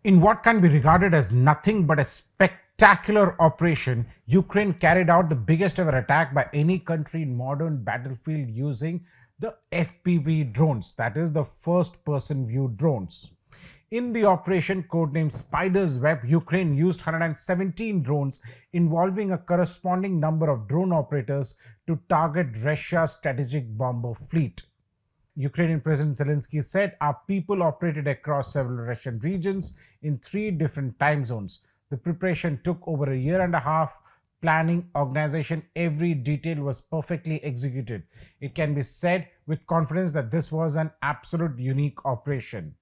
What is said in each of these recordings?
In what can be regarded as nothing but a spectacular operation, Ukraine carried out the biggest ever attack by any country in modern battlefield using the FPV drones, that is the first person view drones. In the operation codenamed Spider's Web, Ukraine used 117 drones involving a corresponding number of drone operators to target Russia's strategic bomber fleet. Ukrainian President Zelensky said, "Our people operated across several Russian regions in 3 different time zones. The preparation took over a year and a half. Planning, organization, every detail was perfectly executed. It can be said with confidence that this was an absolute unique operation."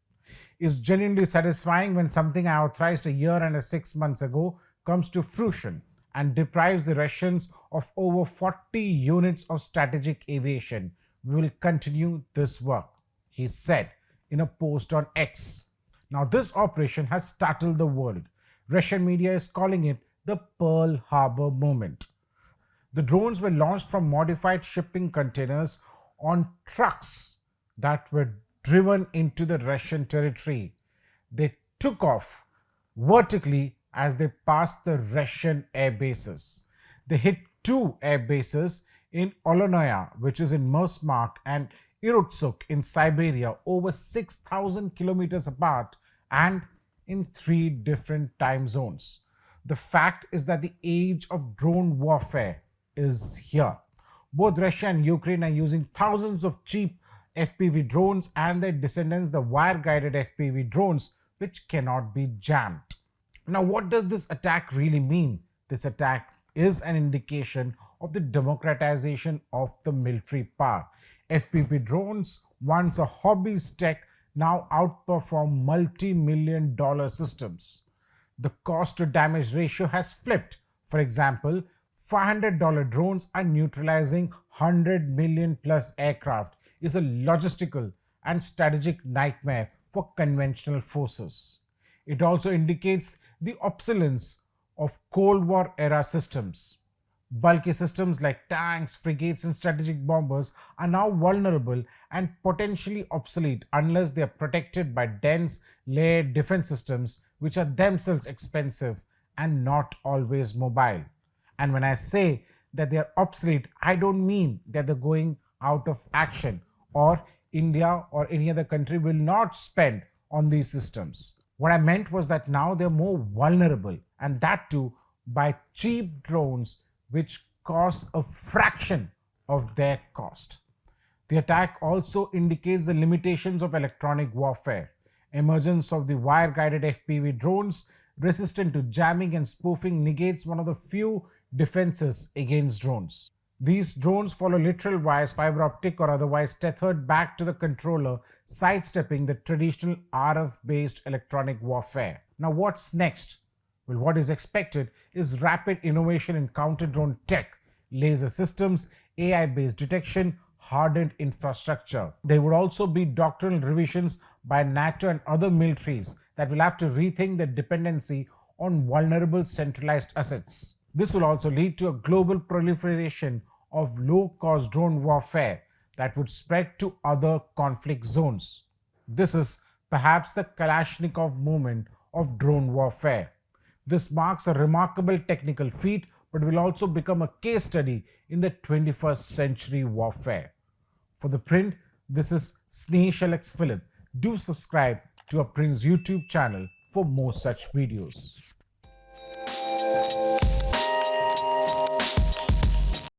It's genuinely satisfying when something I authorized a year and 6 months ago comes to fruition and deprives the Russians of over 40 units of strategic aviation. "We will continue this work," he said in a post on X. Now, this operation has startled the world. Russian media is calling it the Pearl Harbor moment. The drones were launched from modified shipping containers on trucks that were driven into the Russian territory. They took off vertically as they passed the Russian air bases. They hit 2 air bases in Olonoya, which is in Mursmark, and Irkutsk in Siberia, over 6,000 kilometers apart and in 3 different time zones. The fact is that the age of drone warfare is here. Both Russia and Ukraine are using thousands of cheap FPV drones and their descendants, the wire-guided FPV drones, which cannot be jammed. Now, what does this attack really mean? This attack is an indication of the democratization of the military power. FPV drones, once a hobbyist tech, now outperform multi-million-dollar systems. The cost to damage ratio has flipped. For example, $500 drones are neutralizing 100 million plus aircraft. Is a logistical and strategic nightmare for conventional forces. It also indicates the obsolescence of Cold War era systems. Bulky systems like tanks, frigates, and strategic bombers are now vulnerable and potentially obsolete unless they are protected by dense, layered defense systems, which are themselves expensive and not always mobile. And when I say that they are obsolete, I don't mean that they're going out of action or India or any other country will not spend on these systems. What I meant was that now they're more vulnerable, and that too by cheap drones which cost a fraction of their cost. The attack also indicates the limitations of electronic warfare. Emergence of the wire-guided FPV drones resistant to jamming and spoofing negates one of the few defenses against drones. These drones follow literal wires, fiber optic or otherwise, tethered back to the controller, sidestepping the traditional RF-based electronic warfare. Now, what's next? Well, what is expected is rapid innovation in counter-drone tech, laser systems, AI-based detection, hardened infrastructure. There would also be doctrinal revisions by NATO and other militaries that will have to rethink their dependency on vulnerable centralized assets. This will also lead to a global proliferation of low-cost drone warfare that would spread to other conflict zones. This is perhaps the Kalashnikov movement of drone warfare. This marks a remarkable technical feat, but will also become a case study in the 21st century warfare. For The Print, this is Snehesh Alex Philip. Do subscribe to our Print's YouTube channel for more such videos.